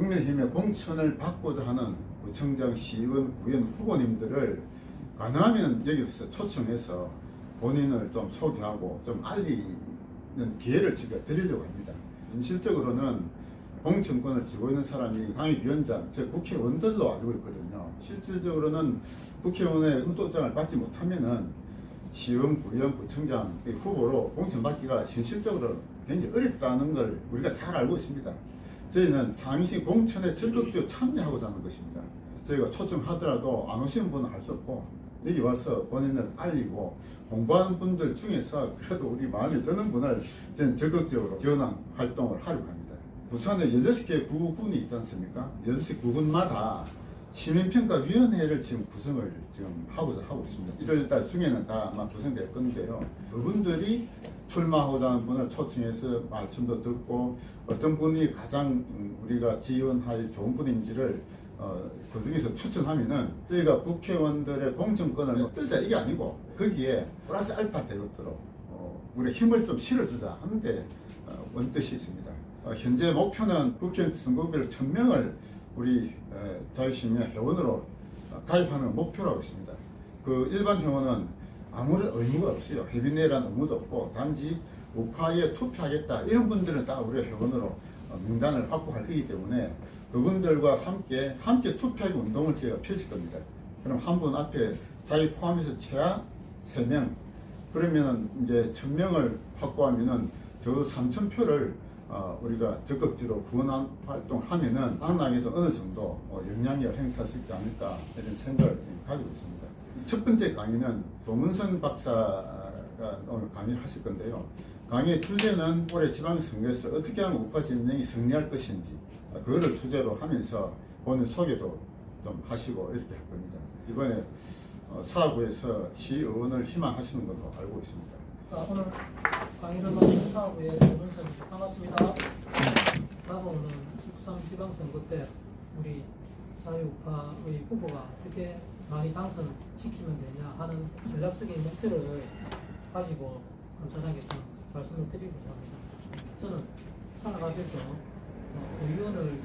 국민의힘의 공천을 받고자 하는 구청장, 시의원, 구의원 후보님들을 가능하면 여기서 초청해서 본인을 좀 소개하고 좀 알리는 기회를 제가 드리려고 합니다. 현실적으로는 공천권을 쥐고 있는 사람이 당협위원장, 즉 국회의원들로 알고 있거든요. 실질적으로는 국회의원의 의도장을 받지 못하면은 시의원, 구의원, 구청장 후보로 공천받기가 현실적으로 굉장히 어렵다는 걸 우리가 잘 알고 있습니다. 저희는 상시 공천에 적극적으로 참여하고자 하는 것입니다. 저희가 초청하더라도 안 오시는 분은 할 수 없고 여기 와서 본인을 알리고 홍보하는 분들 중에서 그래도 우리 마음에 드는 분을 저는 적극적으로 지원한 활동을 하려고 합니다. 부산에 16개 구군이 있지 않습니까? 16개 구군마다 시민평가위원회를 지금 구성을 하고 있습니다. 1월달 중에는 다 아마 구성될 건데요. 그분들이 출마하고자 하는 분을 초청해서 말씀도 듣고 어떤 분이 가장 우리가 지원할 좋은 분인지를 그 중에서 추천하면은 저희가 국회의원들의 공천권을 떨자 이게 아니고 거기에 플러스 알파 되도록 우리 힘을 좀 실어주자 하는데 원뜻이 있습니다. 현재 목표는 국회의원 선거구별 1000명을 우리 자유시민 회원으로 가입하는 걸 목표로 하고 있습니다. 그 일반 회원은 아무런 의무가 없어요. 회비내라는 의무도 없고 단지 우파에 투표하겠다 이런 분들은 다 우리 회원으로 명단을 확보할 거기 때문에 그분들과 함께 투표하기 운동을 제가 펼칠 겁니다. 그럼 한 분 앞에 자기 포함해서 최하 3명 그러면은 이제 1000명을 확보하면은 적어도 3000표를 우리가 적극적으로 후원 활동하면은 당락에도 어느 정도 영향력을 행사할 수 있지 않을까 이런 생각을 지금 가지고 있습니다. 첫 번째 강의는 도문선 박사가 오늘 강의를 하실 건데요. 강의의 주제는 올해 지방선거에서 어떻게 하면 우파 진영이 승리할 것인지 그거를 주제로 하면서 본인 소개도 좀 하시고 이렇게 할 겁니다. 이번에 사하구에서 시의원을 희망하시는 것으로 알고 있습니다. 자, 오늘 강의를 맡은 사하구의 도문선 반갑습니다. 다음은 북산 지방선거 때 우리 자유우파의 후보가 어떻게 많이 당선시키면 되냐 하는 전략적인 목표를 가지고 간단하게 좀 말씀을 드리고자 합니다. 저는 사하구에서 의원을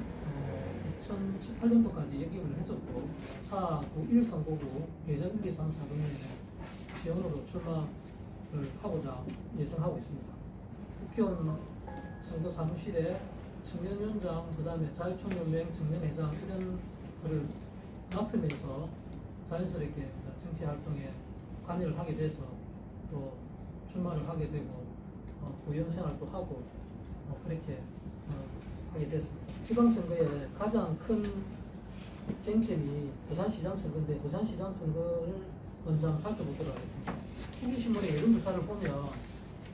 2018년도까지 역임을 했었고 사하구 1선거구 예전 1, 2, 3, 4등에 시의원으로 출마를 하고자 예상하고 있습니다. 국회의원 선거 사무실에 청년위원장, 그 다음에 자유총연맹 청년회장 이런 거를 맡으면서 자연스럽게 정치 활동에 관여를 하게 돼서 또 출마를 하게 되고 의원 생활도 하고 그렇게 하게 됐습니다. 지방선거의 가장 큰 쟁점이 부산시장 선거인데 부산시장 선거를 먼저 한번 살펴보도록 하겠습니다. 후기신문의 여론조사를 보면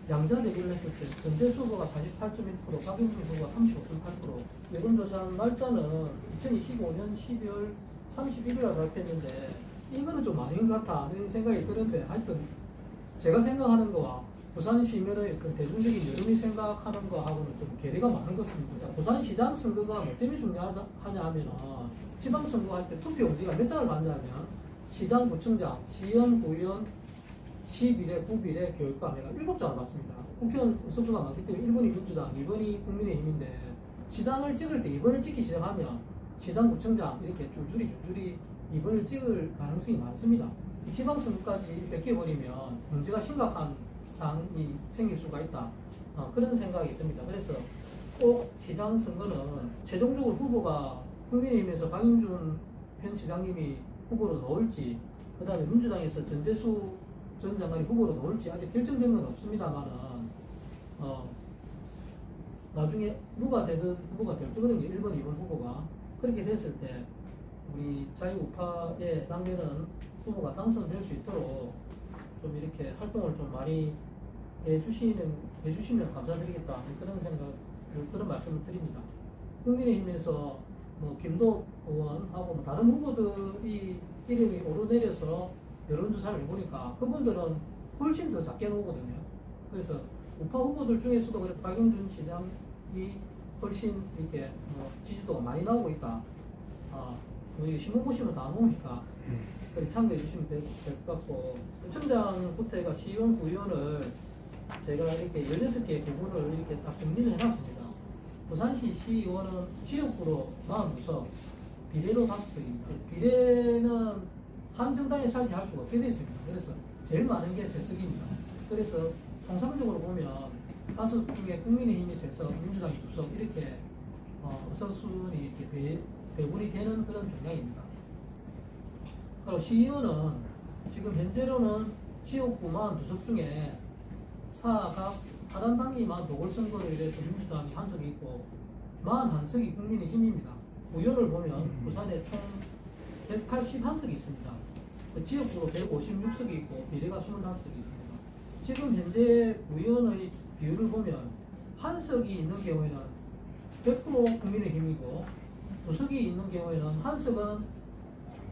양자 대결을 했을 때 전재수 후보가 48.1%, 박영준 후보가 35.8%, 여론조사 날짜는 2025년 12월 31일에 발표했는데 이거는 좀 아닌 것 같다 하는 생각이 드는데 하여튼 제가 생각하는 거와 부산 시민의 그 대중적인 여론이 생각하는 거하고는 좀 괴리가 많은 것 같습니다. 부산시장 선거가 뭐 때문에 중요하냐 하면은 지방선거 할 때 투표용지가 몇 장을 받냐면 시장, 구청장, 시의원, 구의원, 시비례, 구비례, 교육감회가 7장을 받습니다. 국회의원 의석수가 많기 때문에 1번이 민주당, 2번이 국민의힘인데 시장을 찍을 때 2번을 찍기 시작하면 시장, 구청장 이렇게 줄줄이 2번을 찍을 가능성이 많습니다. 이 지방선거까지 뺏겨버리면 문제가 심각한 상황이 생길 수가 있다. 그런 생각이 듭니다. 그래서 꼭 시장 선거는 최종적으로 후보가 국민의힘에서 박영준 현 시장님이 후보로 나올지, 그 다음에 민주당에서 전재수 전 장관이 후보로 나올지 아직 결정된 건 없습니다만은 나중에 누가 되든 후보가 될 거거든요. 1번, 2번 후보가. 그렇게 됐을 때 우리 자유우파에 해당되는 후보가 당선될 수 있도록 좀 이렇게 활동을 좀 많이 해주시면 감사드리겠다 그런 그런 말씀을 드립니다. 국민의힘에서 김도읍 의원하고 다른 후보들이 이름이 오르내려서 여론조사를 해보니까 그분들은 훨씬 더 작게 나오거든요. 그래서 우파 후보들 중에서도 그래 박영준 시장이 훨씬 이렇게 지지도가 많이 나오고 있다. 신문 보시면 다 나오니까 참고해 주시면 될 것 같고, 구청장부터 해가 시의원, 구의원을 제가 이렇게 16개 부분을 이렇게 딱 정리를 해놨습니다. 부산시 시의원은 지역구로 42석, 비례로 5석입니다. 비례는 한 정당에 차지할 수가 없게 되어 있습니다. 그래서 제일 많은 게 3석입니다. 그래서 통상적으로 보면 5석 중에 국민의힘이 3석, 민주당이 2석 이렇게 의석순이 이렇게 배분이 되는 그런 경향입니다. 그리고 시의원은 지금 현재로는 지역구 42석 중에 각 하단당기만 보궐선거로 인해서 민주당이 1석이 있고 41석이 국민의힘입니다. 의원을 보면 부산에 총 181석이 있습니다. 지역구로 156석이 있고 비례가 25석이 있습니다. 지금 현재 의원의 비율을 보면 1석이 있는 경우에는 100% 국민의힘이고 2석이 있는 경우에는 1석은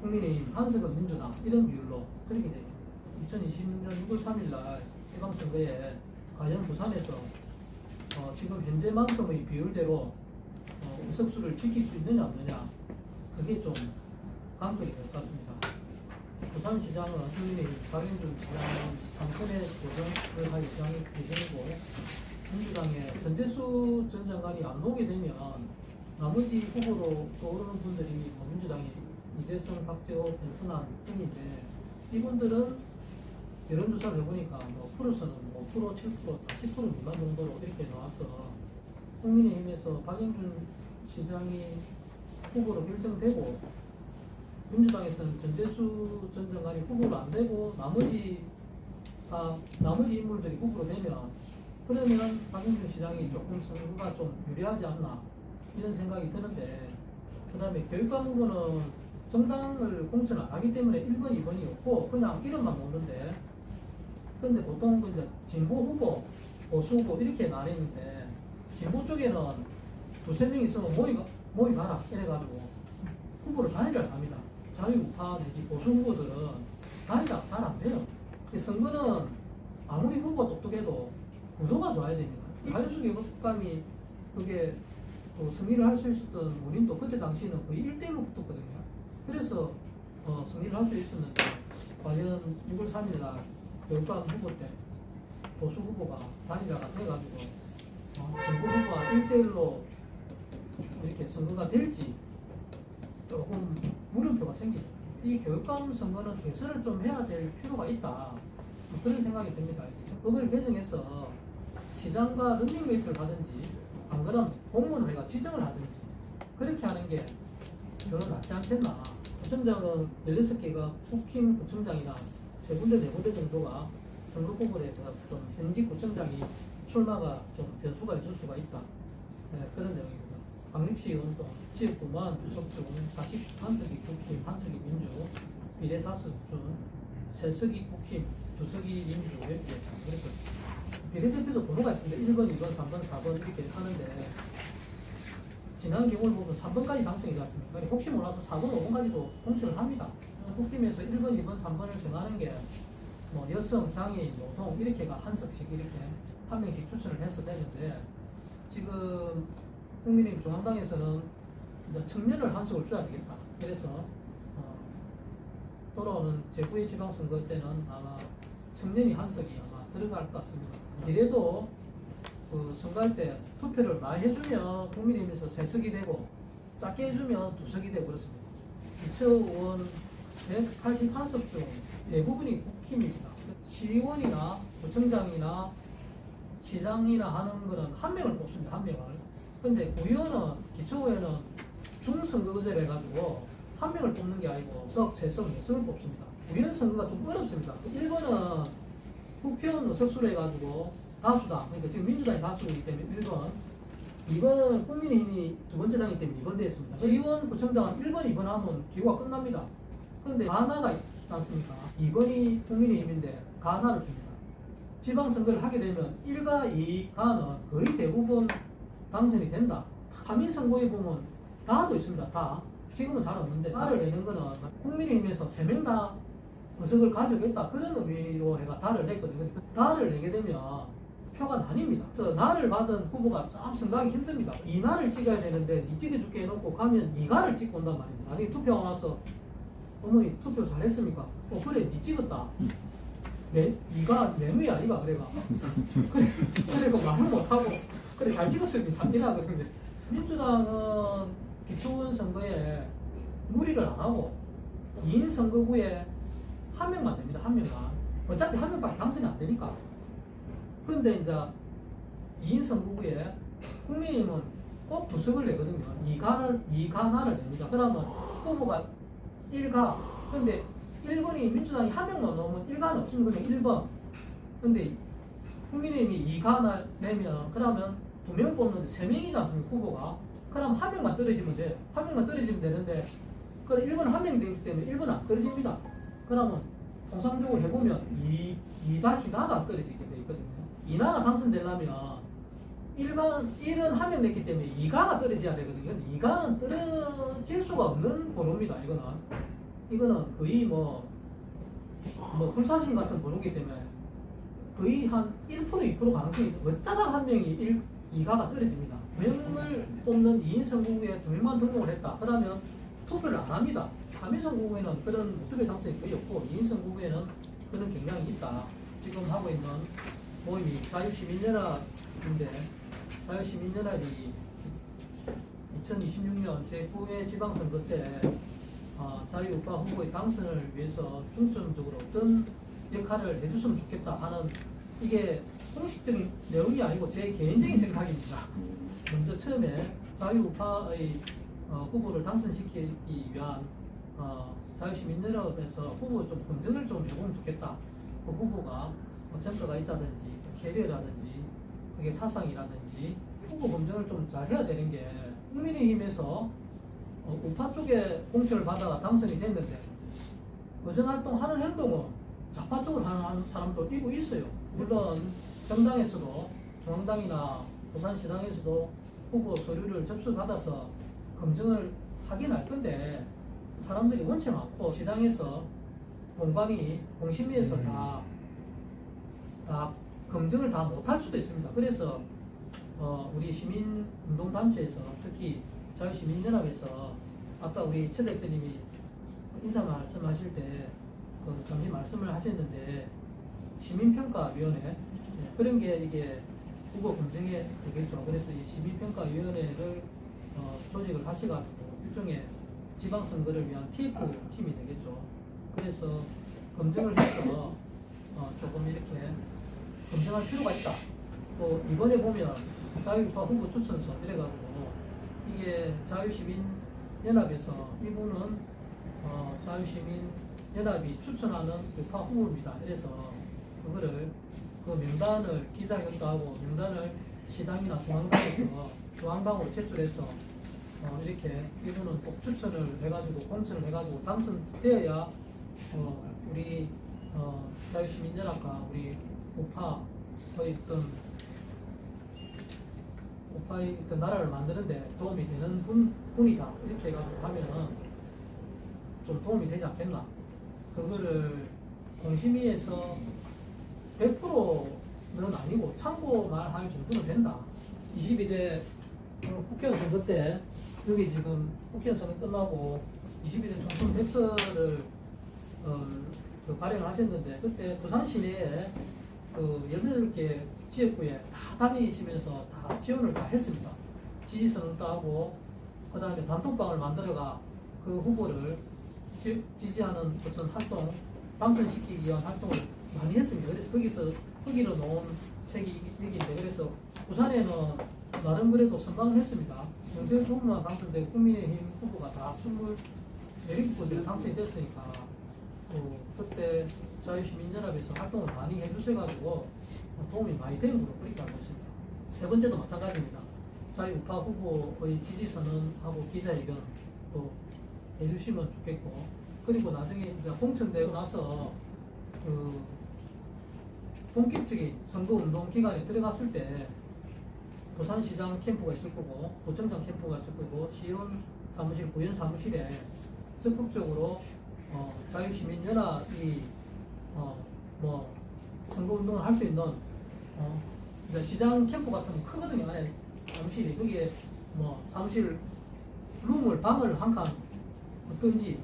국민의힘, 1석은 민주당 이런 비율로 그렇게 되어 있습니다. 2026년 6월 3일날 지방선거에 과연 부산에서 지금 현재만큼의 비율대로 의석수를 지킬 수 있느냐 없느냐 그게 좀 관건이 될 것 같습니다. 부산시장은 국민의힘 박영준 시장은 3선에 도전을 할 예정이고 민주당의 전재수 전 장관이 안 오게 되면 나머지 후보로 떠오르는 분들이 민주당이 이재성, 박재호, 변선환 등인데 이분들은 여론조사를 해보니까 프로서는 5%, 7%, 10% 미만 정도로 이렇게 나와서 국민의힘에서 박영준 시장이 후보로 결정되고 민주당에서는 전재수 전 장관이 후보로 안 되고 나머지 인물들이 후보로 되면 그러면 박영준 시장이 조금 선거가 좀 유리하지 않나 이런 생각이 드는데 그 다음에 교육감 후보는 정당을 공천 안 하기 때문에 1번, 2번이 없고 그냥 이름만 오는데 근데 보통 이제 진보 후보, 보수 후보 이렇게 나뉘는데 진보 쪽에는 2-3명 있으면 모이 가라 이래가지고 후보를 단일화를 합니다. 자유우파 내지 보수 후보들은 단일화 잘 안 돼요. 선거는 아무리 후보가 똑똑해도 구도가 좋아야 됩니다. 자유수 교육감이 그게 승리를 할 수 있었던 원인도 그때 당시에는 거의 1대1로 붙었거든요. 그래서 승리를 할 수 있었는데 과연 6월 3일날 교육감 후보 때 보수 후보가 단일화가 돼가지고 진보 후보가 1대1로 이렇게 선거가 될지 조금 물음표가 생깁니다. 이 교육감 선거는 개선을 좀 해야 될 필요가 있다. 그런 생각이 듭니다. 법을 개정해서 시장과 런닝메이트를 하든지 안 그러면 공무원회가 지정을 하든지 그렇게 하는 게 저는 낫지 않겠나. 구청장은 16개가 국힘 구청장이나 3군데, 4군데 정도가 선거구분에 좀 현직 구청장이 출마가 좀 변수가 있을 수가 있다. 네, 그런 내용입니다. 광역시 의원도 지역구만 2석 중 41석이 국힘, 1석이 민주, 비례 5석 중 3석이 국힘, 2석이 민주 이렇게 그래서 비례대표도 번호가 있습니다. 1번, 2번, 3번, 4번 이렇게 하는데 지난 경우를 보면 3번까지 당선이 되었습니다. 혹시 몰라서 4번, 5번까지도 공천을 합니다. 국힘에서 1번, 2번, 3번을 정하는 게 여성, 장애인, 노동 이렇게가 1석씩 이렇게 한 명씩 추천을 해서 되는데 지금 국민의힘 중앙당에서는 이제 청년을 1석을 줘야 되겠다. 그래서 돌아오는 제9회 지방선거 때는 아마 청년이 1석이 아마 들어갈 것 같습니다. 이래도 선거할 때 투표를 많이 해주면 국민의힘에서 3석이 되고 작게 해주면 2석이 되고 그렇습니다. 기초의원 181석 중 대부분이 국힘입니다. 시의원이나 구청장이나 시장이나 하는 거는 한 명을 뽑습니다. 한 명을. 근데 의원은 기초의원은 중선거제를 해가지고 한 명을 뽑는 게 아니고 석, 3석, 4석을 뽑습니다. 의원 선거가 좀 어렵습니다. 1번은 국회의원 의석수로 해가지고 다수다. 그러니까 지금 민주당이 다수이기 때문에 1번. 2번은 국민의힘이 두 번째 당이기 때문에 2번 되었습니다. 시의원, 구청장은 1번, 2번 하면 기호가 끝납니다. 그런데 가나가 있지 않습니까? 2번이 국민의힘인데 가나를 줍니다. 지방선거를 하게 되면 1가 2, 가는 거의 대부분 당선이 된다. 3인 선거에 보면 다도 있습니다. 다. 지금은 잘 없는데 다를 내는 거는 국민의힘에서 3명 다 의석을 가져겠다. 그런 의미로 해가 다를 냈거든요. 근데 다를 내게 되면 표가 나뉩니다. 그래서 나를 받은 후보가 참 선거하기 힘듭니다. 2나를 찍어야 되는데 니 찍어줄게 해놓고 가면 2가를 찍고 온단 말입니다. 나중에 투표가 와서 어머니 투표 잘했습니까? 그래 니 찍었다. 니가 내 누이 아니가 그래가. 그래 말을 못하고 그래 잘 찍었습니다. 이라거든요. 민주당은 기초의원 선거에 무리를 안 하고 2인 선거구에 한 명만 됩니다. 한 명만. 어차피 한 명밖에 당선이 안 되니까. 그런데 이제 2인 선거구에 국민의힘은 꼭 두 석을 내거든요. 2가나를 냅니다. 그러면 후보가 1가. 근데 1번이 민주당이 한 명만 넣으면 1가는 없으면 그냥 1번. 근데 국민의힘이 2가나 내면 그러면 2명 뽑는데 3명이지 않습니까? 후보가. 그럼 한 명만 떨어지면 돼. 한 명만 떨어지면 되는데 그 1번은 한 명이 되기 때문에 1번은 안 떨어집니다. 그러면 통상적으로 해보면 2-4가 떨어지게 돼 있거든요. 2나가 당선되려면 1은 한 명 냈기 때문에 2가가 떨어져야 되거든요. 2가는 떨어질 수가 없는 번호입니다. 이거는 거의 뭐 불사신 같은 번호이기 때문에 거의 한 1% 2% 가능성이 있어요. 어쩌다 한 명이 2가가 떨어집니다. 명을 뽑는 2인 선거구에 2명만 등록을 했다. 그러면 투표를 안 합니다. 3인 선거구에는 그런 무투표 당선이 거의 없고 2인 선거구에는 그런 경향이 있다. 지금 하고 있는 모임이 자유시민연합인데 자유시민연합이 2026년 제9회 지방선거 때 자유우파 후보의 당선을 위해서 중점적으로 어떤 역할을 해줬으면 좋겠다 하는 이게 공식적인 내용이 아니고 제 개인적인 생각입니다. 먼저 처음에 자유우파의 후보를 당선시키기 위한 자유시민연합에서 후보 좀 검증을 좀 해보면 좋겠다. 그 후보가 전과가 있다든지 캐리어라든지 그게 사상이라든지 후보 검증을 좀 잘 해야 되는 게 국민의힘에서 우파 쪽에 공천을 받아 당선이 됐는데 의정활동 하는 행동은 좌파 쪽으로 하는 사람도 있고 있어요. 물론 정당에서도 중앙당이나 부산시당에서도 후보 서류를 접수받아서 검증을 하긴 할 건데 사람들이 원체 많고 시당에서 공심위에서 다 검증을 다 못할 수도 있습니다. 그래서 우리 시민운동단체에서 특히 자유시민연합에서 아까 우리 최 대표님이 인사 말씀하실 때 잠시 말씀을 하셨는데 시민평가위원회 그런 게 이게 후보 검증에 되겠죠. 그래서 이 시민평가위원회를 조직을 하셔가지고 일종의 지방선거를 위한 TF팀이 되겠죠. 그래서 검증을 해서 조금 이렇게 검증할 필요가 있다. 또 이번에 보면 자유우파 후보 추천서 이래가지고 이게 자유시민연합에서 이분은 자유시민연합이 추천하는 우파 후보입니다. 그래서 그거를 그 명단을 기자회견도 명단을 시당이나 중앙당으로 제출해서 이렇게 이분은 꼭 추천을 해가지고 공천을 해가지고 당선되어야 우리 자유시민연합과 우리 우파의 어떤 나라를 만드는데 도움이 되는 분이다 이렇게 해가지고 하면은 좀 도움이 되지 않겠나. 그거를 공심위에서 100%는 아니고 참고만 할 정도는 된다. 22대 국회의원 선거 때 여기 지금 국회의원 선거 끝나고 22대 총선 백서를 발행을 하셨는데 그때 부산 시내에 18개 지역구에 다 다니시면서 다 지원을 다 했습니다. 지지선언도 하고 그 다음에 단톡방을 만들어가 그 후보를 지지하는 어떤 활동 당선시키기 위한 활동을 많이 했습니다. 그래서 거기로 놓은 책이 여기인데 그래서 부산에는 나름 그래도 선방을 했습니다. 영세수 후보만 당선되고 국민의힘 후보가 다 24군데 당선이 됐으니까 그때 자유시민연합에서 활동을 많이 해주셔가지고 도움이 많이 되는 걸로 그렇게 알고 있습니다. 세 번째도 마찬가지입니다. 자유우파 후보의 지지선언하고 기자회견 또 해주시면 좋겠고 그리고 나중에 이제 공천되고 나서 본격적인 선거운동 기간에 들어갔을 때 부산시장 캠프가 있을 거고 도청장 캠프가 있을 거고 시의원 사무실, 구의원 사무실에 적극적으로 자유시민연합이 선거운동을 할 수 있는 이제 시장 캠프 같은 거 크거든요. 안에 사무실이 거기에 사무실 방을 한 칸 얻든지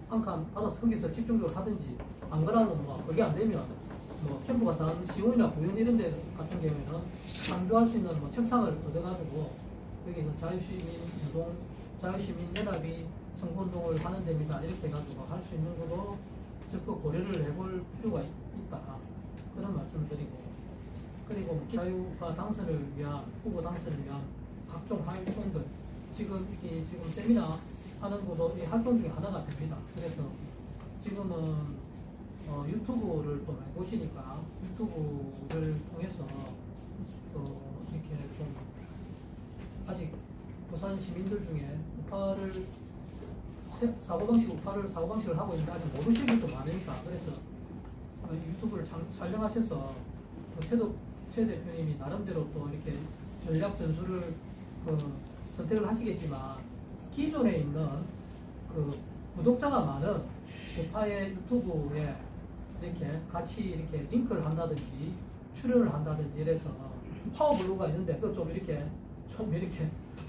한 칸 받아서 거기서 집중적으로 하든지 안 그러면 그게 안 되면 캠프가 작은 시의원이나 구의원 이런 데 같은 경우에는 상주할 수 있는 책상을 얻어가지고 여기서 자유시민연합이 선거운동을 하는 데입니다. 이렇게 해가지고 할 수 있는 것도 적극 고려를 해볼 필요가 있다. 그런 말씀을 드리고, 그리고 자유파 당선을 위한, 후보 당선을 위한 각종 활동들, 지금 세미나 하는 것도 이 활동 중에 하나가 됩니다. 그래서 지금은 유튜브를 또 많이 보시니까 유튜브를 통해서 또 이렇게 좀 아직 부산 시민들 중에 우파를 사고방식을 하고 있는데 아직 모르시는 분도 많으니까, 그래서 유튜브를 촬영하셔서 최 대표님이 나름대로 또 이렇게 전략 전술을 선택을 하시겠지만, 기존에 있는 구독자가 많은 우파의 유튜브에 이렇게 같이 이렇게 링크를 한다든지 출연을 한다든지 이래서 파워블로그가 있는데 그것 좀 이렇게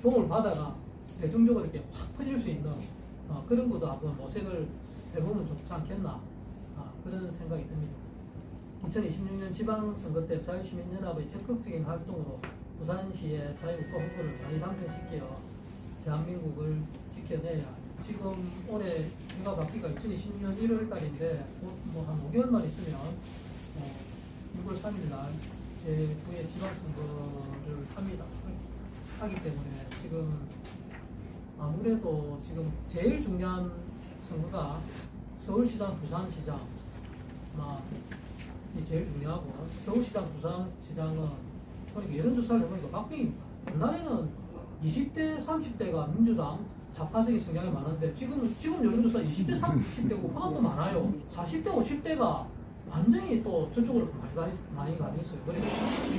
도움을 받아가 대중적으로 이렇게 확 퍼질 수 있는 그런 것도 한번 모색을 해보면 좋지 않겠나, 그런 생각이 듭니다. 2026년 지방선거 때 자유시민연합의 적극적인 활동으로 부산시의 자유우파 후보를 많이 당선시켜 대한민국을 지켜내야, 지금 올해 해가 바뀌가 2026년 1월 달인데 한 5개월만 있으면 6월 3일 날 제9회 지방선거를 하기 때문에 지금 아무래도 지금 제일 중요한 선거가 서울시장, 부산시장 이 제일 중요하고, 서울시장, 부산시장은 그러니까 여론조사를 해보니까 박빙입니다. 옛날에는 20대, 30대가 민주당 좌파적인 성향이 많은데 지금 여론조사 20대, 30대고 보다 더 많아요. 40대, 50대가 완전히 또 저쪽으로 많이 가고 있어요. 그러니까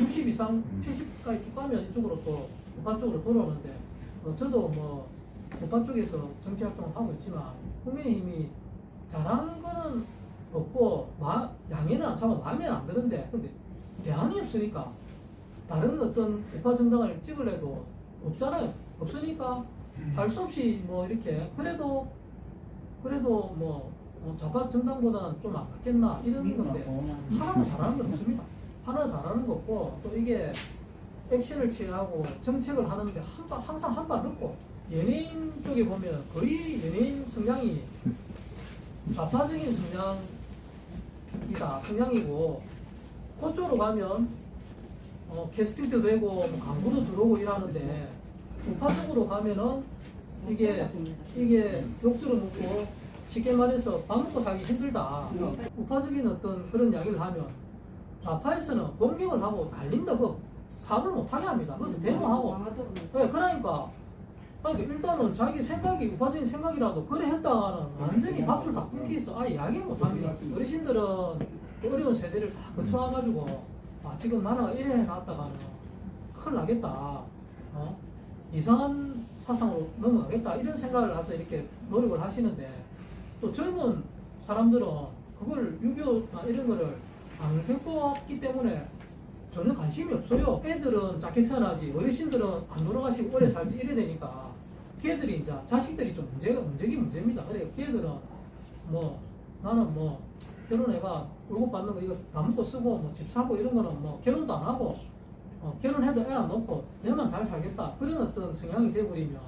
60 이상, 70까지 쭉 가면 이쪽으로 또 우파 쪽으로 돌아오는데, 저도 뭐 우파 쪽에서 정치 활동을 하고 있지만 국민의힘이 잘하는 거는 없고 양해는 참 마음에 안 드는데, 근데 대안이 없으니까 다른 어떤 우파 정당을 찍으려도 없잖아요. 없으니까 할 수 없이 뭐 이렇게 그래도 뭐 좌파 정당보다는 좀 안 맞겠나 이런 건데, 하나는 잘하는 건 없습니다. 하나는 잘하는 거 없고, 또 이게 액션을 취하고 정책을 하는데 항상 한 발 넣고, 연예인 쪽에 보면 거의 연예인 성향이 좌파적인 성향이고, 그쪽으로 가면 캐스팅도 되고 뭐 광고도 들어오고 이러는데, 우파 쪽으로 가면은 이게 욕주를 먹고, 쉽게 말해서 밥 먹고 살기 힘들다. 우파적인 어떤 그런 이야기를 하면 좌파에서는 공격을 하고 날린다, 사업을 못하게 합니다. 그래서 데모하고. 그러니까 일단은 자기 생각이 우파적인 생각이라도 그래 했다가는 완전히 밥줄 다 끊겨 있어. 아예 이야기 못합니다. 어르신들은 어려운 세대를 다 거쳐와가지고 지금 나라가 이래 해놨다가는 큰일 나겠다. 이상한 사상으로 넘어가겠다. 이런 생각을 해서 이렇게 노력을 하시는데, 또 젊은 사람들은 그걸 6.25나 이런 거를 안 겪어왔기 때문에 전혀 관심이 없어요. 애들은 작게 태어나지 어르신들은 안 돌아가시고 오래 살지 이래 되니까 걔들이 이제 자식들이 좀 문제입니다. 그래 걔들은 뭐 나는 뭐 결혼해가 월급 받는 거 이거 다 먹고 쓰고 뭐 집 사고 이런 거는 뭐 결혼도 안 하고 결혼해도 애 안 놓고 내만 잘 살겠다, 그런 어떤 성향이 돼버리면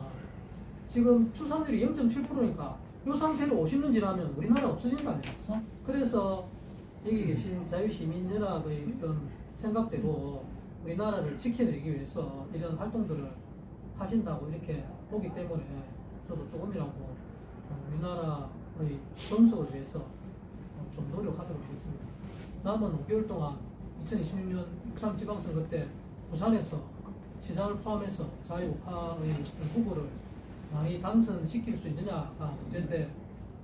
지금 출산율이 0.7%니까 이 상태로 50년 지나면 우리나라 없어지는 거 아니겠어? 그래서 여기 계신 자유시민연합의 어떤 생각대로 우리나라를 지켜내기 위해서 이런 활동들을 하신다고 이렇게 보기 때문에 저도 조금이라도 우리나라의 존속을 위해서 좀 노력하도록 하겠습니다. 남은 5개월 동안 2026년 6.3 지방선거 때 부산에서 시장을 포함해서 자유우파의 후보를 많이 당선시킬 수 있느냐가 문제인데,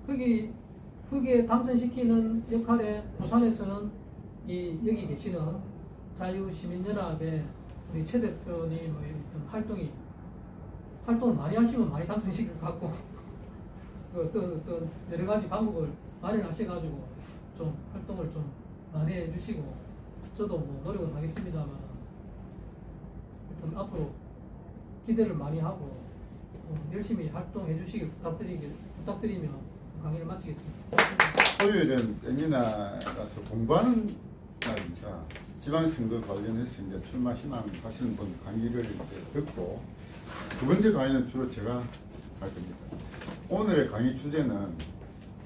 그게 당선시키는 역할에 부산에서는 여기 계시는 자유시민연합의 우리 최 대표님의 활동을 많이 하시면 많이 당선시킬 것 같고, 어떤 여러 가지 방법을 마련하셔가지고 좀 활동을 좀 많이 해주시고, 저도 뭐 노력을 하겠습니다만 하여튼 앞으로 기대를 많이 하고 열심히 활동해 주시길 부탁드리며 강의를 마치겠습니다. 토요일은 세미나라서 공부하는 날입니다. 지방선거 관련해서 이제 출마 희망 하시는 분 강의를 이제 듣고 두 번째 강의는 주로 제가 할 겁니다. 오늘의 강의 주제는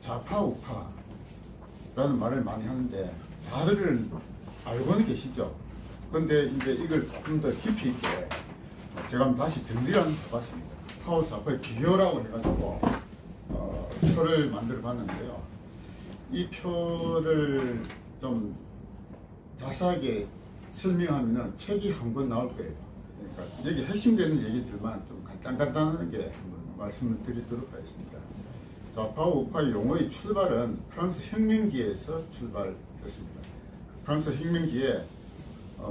좌파 우파라는 말을 많이 하는데 다들 알고는 계시죠? 근데 이제 이걸 조금 더 깊이 있게 제가 한번 다시 정리를 해봤습니다. 파워 좌파의 비교라고 해가지고 표를 만들어 봤는데요. 이 표를 좀 자세하게 설명하면 책이 한 권 나올 거예요. 그러니까 여기 핵심되는 얘기들만 좀 간단하게 한번 말씀을 드리도록 하겠습니다. 좌파 우파의 용어의 출발은 프랑스 혁명기에서 출발했습니다. 프랑스 혁명기에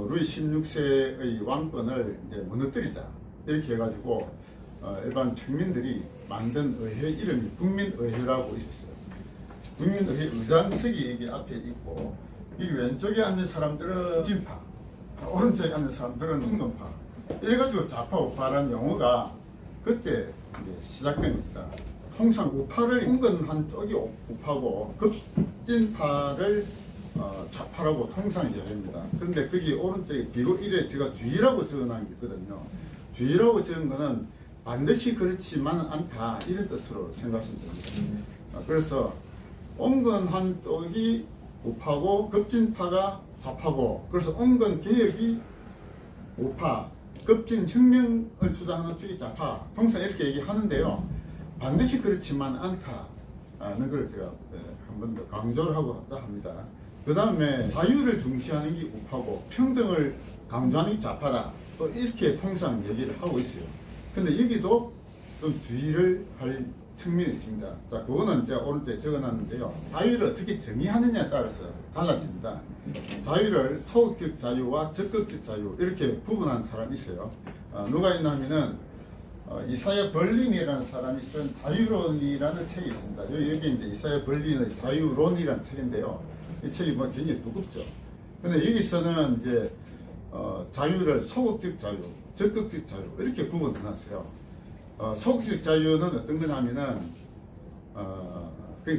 루이 16세의 왕권을 이제 무너뜨리자 이렇게 해가지고 일반 평민들이 만든 의회 이름이 국민의회라고 있었어요. 국민의회 의장석이 여기 앞에 있고 이 왼쪽에 앉은 사람들은 진파, 오른쪽에 앉은 사람들은 은건파. 이래가지고 좌파 우파라는 용어가 그때 이제 시작된 겁니다. 통상 우파를 은근한 쪽이 우파고 급진파를 좌파라고 통상 얘기합니다. 그런데 거기 오른쪽에 비고 1에 제가 주의라고 적어놓은 게 있거든요. 주의라고 적은 거는 반드시 그렇지만 않다 이런 뜻으로 생각하시면 됩니다. 그래서 온건한 쪽이 우파고 급진파가 좌파고 그래서 온건 개혁이 우파 급진 혁명을 주장하는 쪽이 좌파 통상 이렇게 얘기하는데요. 반드시 그렇지만 않다는 걸 제가 한 번 더 강조를 하고 합니다. 그 다음에 자유를 중시하는 게 우파고 평등을 강조하는 게 좌파다 또 이렇게 통상 얘기를 하고 있어요. 근데 여기도 좀 주의를 할 측면이 있습니다. 자, 그거는 제가 오른쪽에 적어놨는데요. 자유를 어떻게 정의하느냐에 따라서 달라집니다. 자유를 소극적 자유와 적극적 자유 이렇게 구분한 사람이 있어요. 누가 있냐면은 이사야 벌린이라는 사람이 쓴 자유론이라는 책이 있습니다. 여기 이제 이사야 벌린의 자유론이라는 책인데요. 이 책이 뭐 굉장히 두껍죠. 근데 여기서는 이제 자유를 소극적 자유, 적극적 자유 이렇게 구분해놨어요. 소극적 자유는 어떤 거냐면은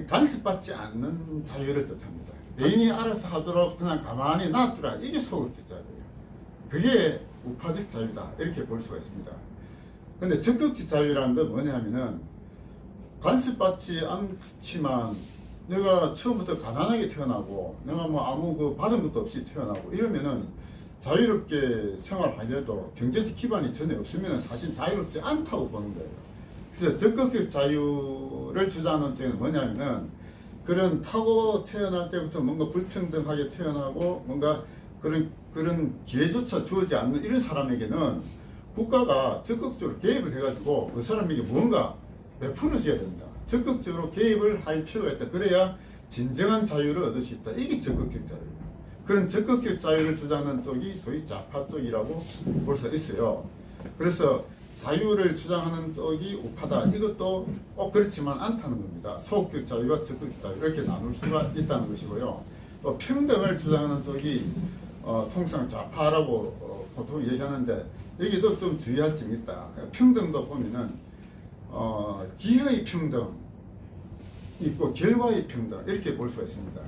간섭받지 않는 자유를 뜻합니다. 개인이 알아서 하도록 그냥 가만히 놔두라 이게 소극적 자유예요. 그게 우파적 자유다 이렇게 볼 수가 있습니다. 근데 적극적 자유라는 건 뭐냐면은 간섭받지 않지만 내가 처음부터 가난하게 태어나고 내가 뭐 아무 그 받은 것도 없이 태어나고 이러면은 자유롭게 생활하려도 경제적 기반이 전혀 없으면 사실 자유롭지 않다고 보는 거예요. 그래서 적극적 자유를 주장하는 쪽은 뭐냐면은 그런 타고 태어날 때부터 뭔가 불평등하게 태어나고 뭔가 그런 기회조차 주어지지 않는 이런 사람에게는 국가가 적극적으로 개입을 해가지고 그 사람에게 무언가 베풀어줘야 됩니다. 적극적으로 개입을 할 필요가 있다. 그래야 진정한 자유를 얻을 수 있다. 이게 적극적 자유예요. 그런 적극적 자유를 주장하는 쪽이 소위 좌파 쪽이라고 볼 수 있어요. 그래서 자유를 주장하는 쪽이 우파다. 이것도 꼭 그렇지만 않다는 겁니다. 소극적 자유와 적극적 자유 이렇게 나눌 수가 있다는 것이고요. 또 평등을 주장하는 쪽이 통상 좌파라고 보통 얘기하는데 여기도 좀 주의할 점이 있다. 평등도 보면은 기회의 평등 있고 결과의 평등 이렇게 볼 수가 있습니다.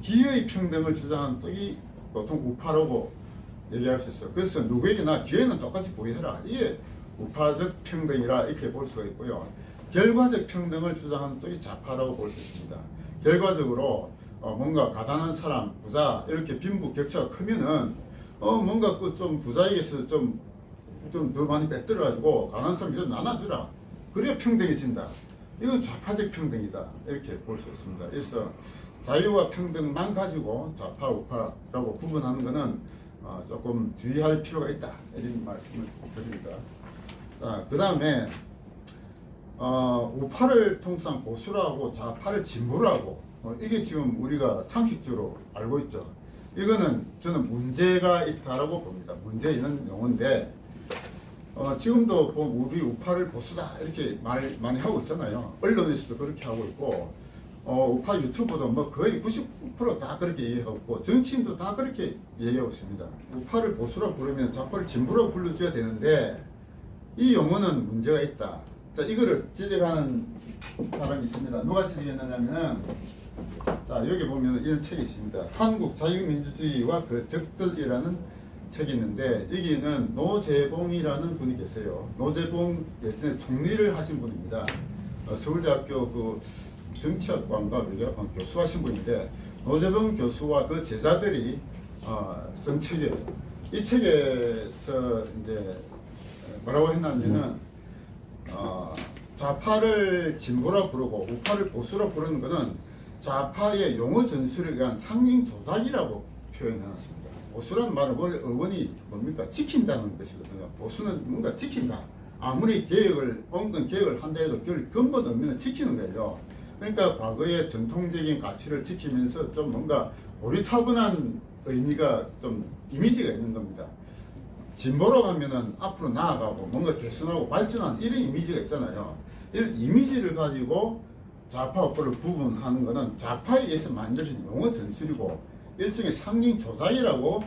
기회의 평등을 주장하는 쪽이 보통 우파라고 얘기할 수 있어요. 그래서 누구에게나 기회는 똑같이 보이해라. 이게 우파적 평등이라 이렇게 볼 수가 있고요. 결과적 평등을 주장하는 쪽이 좌파라고 볼 수 있습니다. 결과적으로 뭔가 가난한 사람, 부자 이렇게 빈부 격차가 크면은 뭔가 그 좀 부자에게서 좀 더 많이 뺏들어가지고 가난한 사람이 좀 나눠주라. 그래야 평등해진다. 이건 좌파적 평등이다. 이렇게 볼 수 있습니다. 그래서 자유와 평등만 가지고 좌파, 우파라고 구분하는 것은 조금 주의할 필요가 있다. 이런 말씀을 드립니다. 자, 그 다음에 우파를 통상 보수라고 좌파를 진보라고 이게 지금 우리가 상식적으로 알고 있죠. 이거는 저는 문제가 있다라고 봅니다. 문제 있는 용어인데 지금도 우리 우파를 보수다 이렇게 말 많이 하고 있잖아요. 언론에서도 그렇게 하고 있고 우파 유튜브도 뭐 거의 90% 다 그렇게 얘기하고 있고 정치인도 다 그렇게 얘기하고 있습니다. 우파를 보수라고 부르면 좌파를 진보라고 불러줘야 되는데 이 용어는 문제가 있다. 자, 이거를 지적하는 사람이 있습니다. 누가 지적했느냐면은 자, 여기 보면 이런 책이 있습니다. 한국 자유민주주의와 그 적들이라는 책이 있는데 여기는 노재봉이라는 분이 계세요. 노재봉 예전에 총리를 하신 분입니다. 서울대학교 그 정치학과인가 외교학과 교수하신 분인데 노재봉 교수와 그 제자들이 쓴 책이에요. 이 책에서 이제 뭐라고 했냐면은 좌파를 진보라 부르고 우파를 보수라 부르는 것은 좌파의 용어 전술에 의한 상징 조작이라고 표현해놨습니다. 보수라는 말은 원래 어원이 뭡니까? 지킨다는 것이거든요. 보수는 뭔가 지킨다. 아무리 온건 개혁을 한다 해도 그 근본 의미는 지키는 거예요. 그러니까 과거의 전통적인 가치를 지키면서 좀 뭔가 고리타분한 의미가 좀 이미지가 있는 겁니다. 진보로 가면은 앞으로 나아가고 뭔가 개선하고 발전하는 이런 이미지가 있잖아요. 이런 이미지를 가지고 좌파 우파를 구분하는 것은 좌파에 의해서 만들어진 용어 전술이고 일종의 상징 조작이라고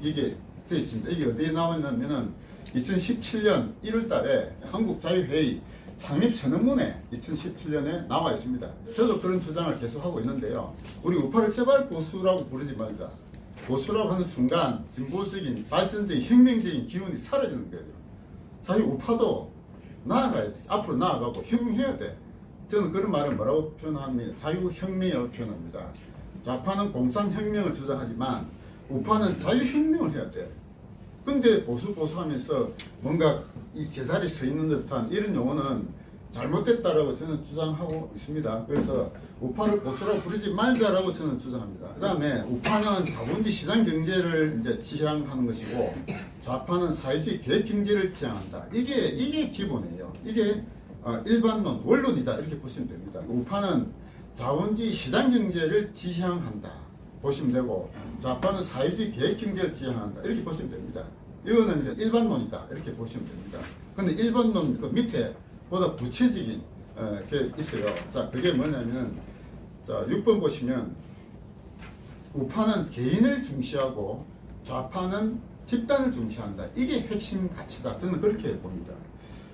이게 되어 있습니다. 이게 어디에 나와 있냐면은 2017년 1월 달에 한국자유회의 창립 선언문에 2017년에 나와 있습니다. 저도 그런 주장을 계속하고 있는데요. 우리 우파를 제발 보수라고 부르지 말자. 보수라고 하는 순간 진보적인 발전적인 혁명적인 기운이 사라지는 거예요. 자기 우파도 나아가야 돼. 앞으로 나아가고 혁명해야 돼. 저는 그런 말을 뭐라고 표현합니까? 자유혁명이라고 표현합니다. 좌파는 공산혁명을 주장하지만 우파는 자유혁명을 해야 돼. 근데 보수하면서 뭔가 이 제자리에 서 있는 듯한 이런 용어는 잘못됐다라고 저는 주장하고 있습니다. 그래서 우파를 보수라고 부르지 말자라고 저는 주장합니다. 그 다음에 우파는 자본주의 시장 경제를 이제 지향하는 것이고 좌파는 사회주의 계획 경제를 지향한다. 이게 기본이에요. 이게 일반론, 원론이다. 이렇게 보시면 됩니다. 우파는 자본주의 시장 경제를 지향한다. 보시면 되고 좌파는 사회주의 계획 경제를 지향한다. 이렇게 보시면 됩니다. 이거는 이제 일반론이다. 이렇게 보시면 됩니다. 근데 일반론 그 밑에 보다 구체적인 게 있어요. 자, 그게 뭐냐면 자, 6번 보시면 우파는 개인을 중시하고 좌파는 집단을 중시한다. 이게 핵심 가치다. 저는 그렇게 봅니다.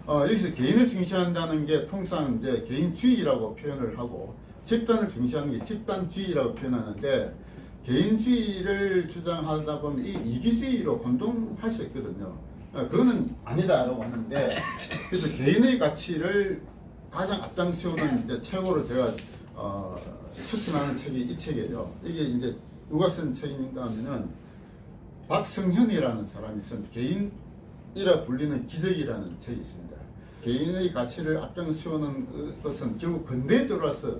여기서 개인을 중시한다는 게 통상 이제 개인주의라고 표현을 하고 집단을 중시하는 게 집단주의라고 표현하는데 개인주의를 주장하다 보면 이 이기주의로 혼동할 수 있거든요. 그거는 아니다라고 하는데 그래서 개인의 가치를 가장 앞장세우는 이제 책으로 제가 추천하는 책이 이 책이에요. 이게 이제 누가 쓴 책인가 하면은 박성현이라는 사람이 쓴 개인이라 불리는 기적이라는 책이 있습니다. 개인의 가치를 앞장세우는 것은 결국 근대에 들어와서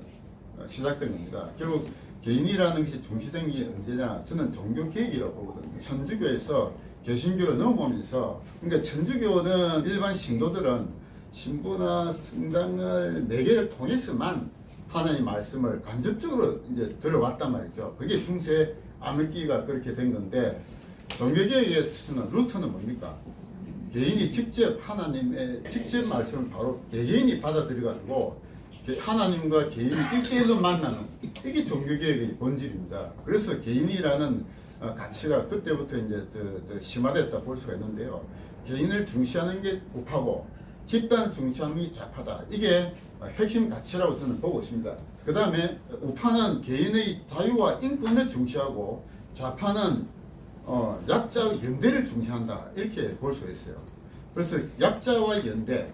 시작된 겁니다. 결국 개인이라는 것이 중시된 게 언제냐? 저는 종교개혁이라고 보거든요. 천주교에서 개신교로 넘어오면서, 그러니까 천주교는 일반 신도들은 신부나 성당을 매개를 통해서만 하나님 말씀을 간접적으로 이제 들어왔단 말이죠. 그게 중세 암흑기가 그렇게 된 건데, 종교개혁에서는 루트는 뭡니까? 개인이 직접 하나님의 직접 말씀을 바로 개개인이 받아들여가지고 하나님과 개인이 1대1로 만나는 이게 종교개혁의 본질입니다. 그래서 개인이라는 가치가 그때부터 이제 더 심화됐다 볼 수가 있는데요. 개인을 중시하는 게 우파고 집단을 중시하는 게 좌파다. 이게 핵심 가치라고 저는 보고 있습니다. 그 다음에 우파는 개인의 자유와 인권을 중시하고 좌파는 약자의 연대를 중시한다. 이렇게 볼 수가 있어요. 그래서 약자와 연대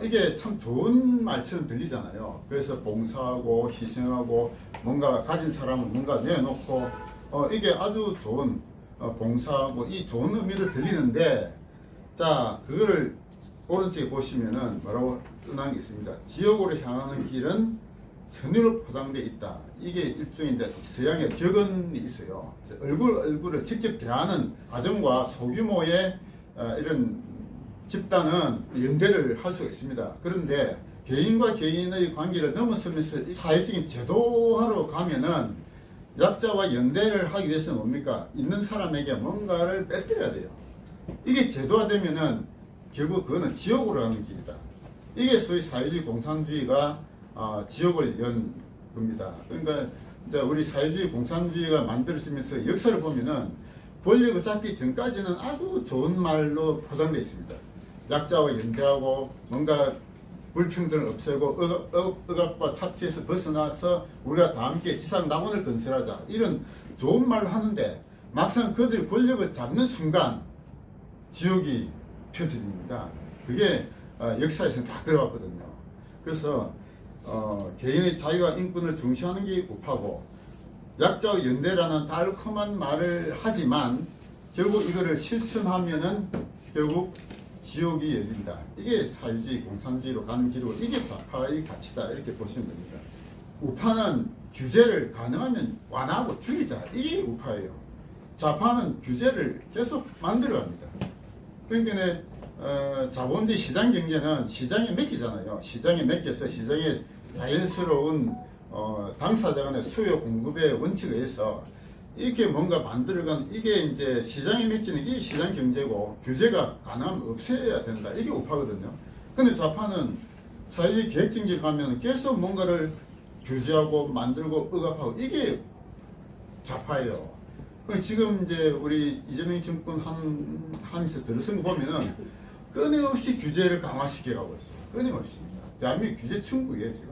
이게 참 좋은 말처럼 들리잖아요. 그래서 봉사하고 희생하고 뭔가 가진 사람은 뭔가 내놓고 이게 아주 좋은 봉사하고 이 좋은 의미로 들리는데, 자, 그걸 오른쪽에 보시면은 뭐라고 써놓은 게 있습니다. 지옥으로 향하는 길은 선의로 포장되어 있다. 이게 일종의 이제 서양의 격언이 있어요. 얼굴을 직접 대하는 가정과 소규모의 이런 집단은 연대를 할 수가 있습니다. 그런데 개인과 개인의 관계를 넘어서면서 사회적인 제도화로 가면은 약자와 연대를 하기 위해서는 뭡니까? 있는 사람에게 뭔가를 뺏겨야 돼요. 이게 제도화되면은 결국 그거는 지옥으로 가는 길이다. 이게 소위 사회주의 공산주의가 지옥을 연 겁니다. 그러니까 이제 우리 사회주의 공산주의가 만들어지면서 역사를 보면은 권력을 잡기 전까지는 아주 좋은 말로 포장되어 있습니다. 약자와 연대하고 뭔가 불평등을 없애고 억압과 착취에서 벗어나서 우리가 다 함께 지상낙원을 건설하자. 이런 좋은 말을 하는데 막상 그들이 권력을 잡는 순간 지옥이 펼쳐집니다. 그게 역사에서는 다 그래왔거든요. 그래서 개인의 자유와 인권을 중시하는 게 우파고, 약자와 연대라는 달콤한 말을 하지만 결국 이거를 실천하면은 결국 지옥이 열린다. 이게 사회주의, 공산주의로 가는 길이고, 이게 좌파의 가치다, 이렇게 보시면 됩니다. 우파는 규제를 가능하면 완화하고 줄이자, 이게 우파예요. 좌파는 규제를 계속 만들어갑니다. 그러니까 자본주의 시장 경제는 시장에 맡기잖아요. 시장에 맡겨서 시장의 자연스러운 당사자 간의 수요 공급의 원칙에 의해서 이렇게 뭔가 만들어간, 이게 이제 시장에 맡기는 이 시장 경제고, 규제가 가능하면 없애야 된다. 이게 우파거든요. 근데 좌파는 사회주의 계획정책 가면 계속 뭔가를 규제하고 만들고 억압하고, 이게 좌파예요. 지금 이제 우리 이재명 정권 하면서 들어선 거 보면은 끊임없이 규제를 강화시켜 가고 있어요. 끊임없이. 대한민국 규제 천국이에요, 지금.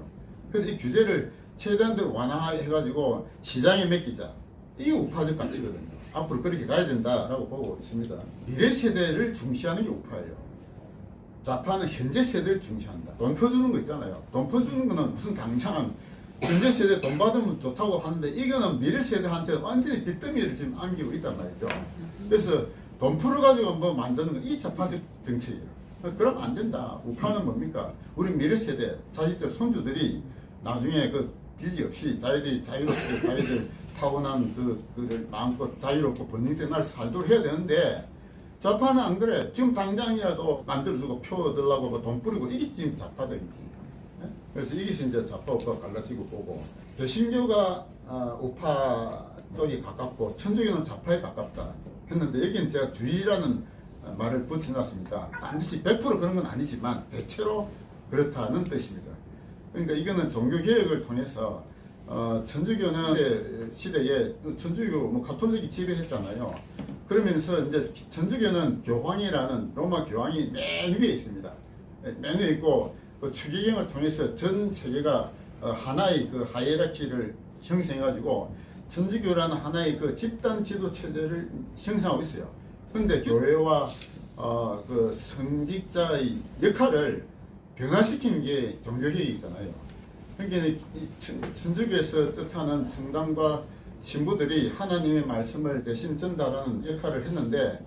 그래서 이 규제를 최대한대로 완화해가지고 시장에 맡기자. 이게 우파적 가치거든요. 앞으로 그렇게 가야 된다라고 보고 있습니다. 미래 세대를 중시하는 게 우파예요. 좌파는 현재 세대를 중시한다. 돈 퍼주는 거 있잖아요. 돈 퍼주는 거는 무슨 당장 현재 세대 돈 받으면 좋다고 하는데, 이거는 미래 세대한테 완전히 빚더미를 지금 안기고 있단 말이죠. 그래서 돈 풀어가지고 뭐 만드는 거, 이 좌파적 정책이에요. 그러면 안 된다. 우파는 뭡니까? 우리 미래 세대, 자식들, 손주들이 나중에 그 빚이 없이 자기들이 자유롭게 자기들 타고난 그를 마음껏 자유롭고 번영된 날 살도록 해야 되는데, 좌파는 안 그래. 지금 당장이라도 만들어주고 표 얻으려고 뭐 돈 뿌리고, 이게 지금 좌파들이지. 그래서 이게 이제 좌파 우파 갈라지고 보고, 개신교가 우파 쪽이 가깝고 천주교는 좌파에 가깝다 했는데, 여기는 제가 주의라는 말을 붙여놨습니다. 반드시 100% 그런 건 아니지만 대체로 그렇다는 뜻입니다. 그러니까 이거는 종교개혁을 통해서 천주교는 시대에 천주교 뭐 가톨릭이 지배했잖아요. 그러면서 이제 천주교는 교황이라는 로마 교황이 맨 위에 있습니다. 맨 위에 있고, 그 추기경을 통해서 전 세계가 하나의 그 하이라키를 형성해가지고 천주교라는 하나의 그 집단 지도 체제를 형성하고 있어요. 그런데 교회와 그 성직자의 역할을 변화시키는 게 종교개혁이잖아요. 그러니까 천주교에서 뜻하는 성당과 신부들이 하나님의 말씀을 대신 전달하는 역할을 했는데,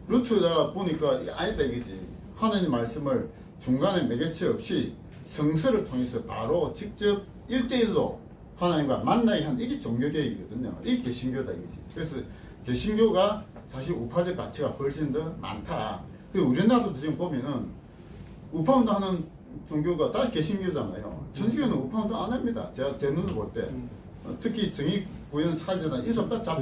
루트다 보니까 아니다 이거지. 하나님 말씀을 중간에 매개체 없이 성서를 통해서 바로 직접 1대1로 하나님과 만나게 하는, 이게 종교개혁이거든요. 이게 개신교다 이거지. 그래서 개신교가 사실 우파적 가치가 훨씬 더 많다. 우리나라도 지금 보면은 우파운동 하는 종교가 다 개신교잖아요. 천주교는 우파운동 안 합니다. 제가 제 눈을 볼 때. 특히 정의구현 사제나 이소파 좌파,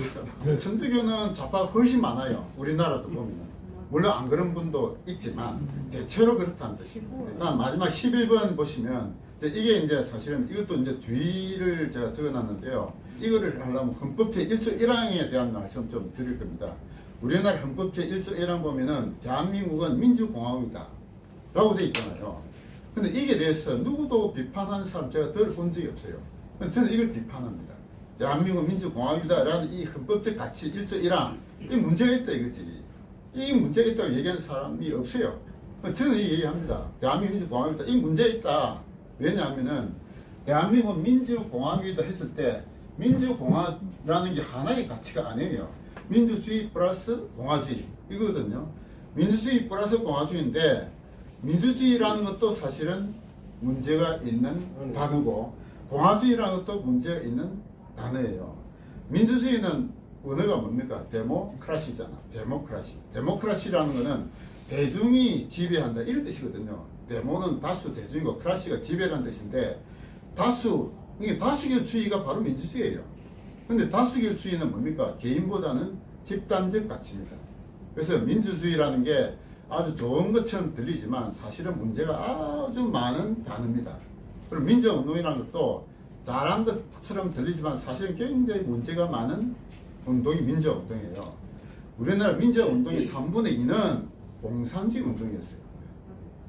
천주교는 좌파가 훨씬 많아요. 우리나라도 보면은. 물론 안 그런 분도 있지만 대체로 그렇다는 뜻입니다. 마지막 11번 보시면 이게 이제 사실은 이것도 이제 주의를 제가 적어놨는데요. 이거를 하려면 헌법 제1조 1항에 대한 말씀 좀 드릴 겁니다. 우리나라 헌법 제1조 1항 보면은 대한민국은 민주공화국이다 라고 되어 있잖아요. 근데 이게 대해서 누구도 비판하는 사람 제가 들어본 적이 없어요. 저는 이걸 비판합니다. 대한민국 민주공화국이다 라는 이 헌법적 가치 1조 1항, 이 문제가 있다 이거지. 이 문제가 있다고 얘기하는 사람이 없어요. 저는 이 얘기합니다. 대한민국 민주공화국이다. 이 문제가 있다. 왜냐하면은 대한민국 민주공화국이다 했을 때 민주공화라는 게 하나의 가치가 아니에요. 민주주의 플러스 공화주의 이거거든요. 민주주의 플러스 공화주의인데, 민주주의라는 것도 사실은 문제가 있는 단어고, 공화주의라는 것도 문제가 있는 단어예요. 민주주의는 언어가 뭡니까? 데모크라시잖아. 데모크라시라는 거는 대중이 지배한다 이런 뜻이거든요. 데모는 다수 대중이고 크라시가 지배라는 뜻인데, 이게 다수결주의가 바로 민주주의예요. 근데 다수결주의는 뭡니까? 개인보다는 집단적 가치입니다. 그래서 민주주의라는 게 아주 좋은 것처럼 들리지만 사실은 문제가 아주 많은 단어입니다. 그리고 민주운동이라는 것도 잘한 것처럼 들리지만 사실은 굉장히 문제가 많은 운동이 민주운동이에요. 우리나라 민주운동의 3분의 2는 공산주의 운동이었어요.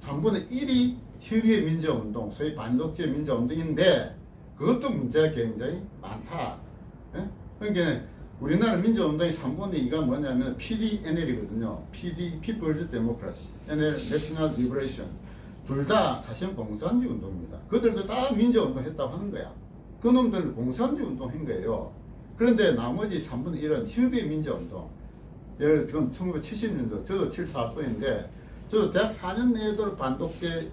3분의 1이 희귀의 민주운동, 소위 반독재 민주운동인데 그것도 문제가 굉장히 많다. 예? 그러니까 우리나라 민주운동의 3분의 2가 뭐냐면 PDNL이거든요. PD, People's Democracy, NL, National Liberation. 둘 다 사실 공산주의 운동입니다. 그들도 다 민주운동 했다고 하는 거야. 그놈들 공산주의 운동 한 거예요. 그런데 나머지 3분의 1은 협의 민주운동. 예를 들면 1970년도, 저도 74학번인데, 저도 대학 4년 내에도 반독재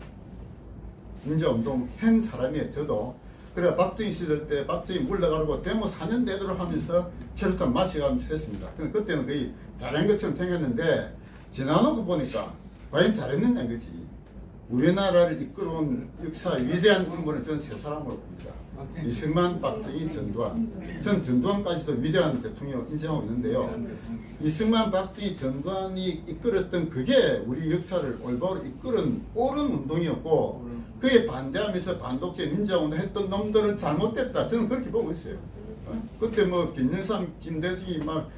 민주운동 한 사람이에요, 저도. 그래, 박정희 시절 때 박정희 물러가고 데모 4년 내도록 하면서 체류탄 마시가면서 했습니다. 그때는 거의 잘한 것처럼 생겼는데, 지나놓고 보니까 과연 잘했느냐, 이거지. 우리나라를 이끌어온 역사의 위대한 인물은 저는 세 사람으로 봅니다. 이승만, 박정희, 전두환. 전 전두환까지도 위대한 대통령 인정하고 있는데요. 이승만, 박정희, 전두환이 이끌었던 그게 우리 역사를 올바로 이끌은 옳은 운동이었고, 그에 반대하면서 반독재 민주화운동 했던 놈들은 잘못됐다. 저는 그렇게 보고 있어요. 그때 뭐 김영삼, 김대중이 막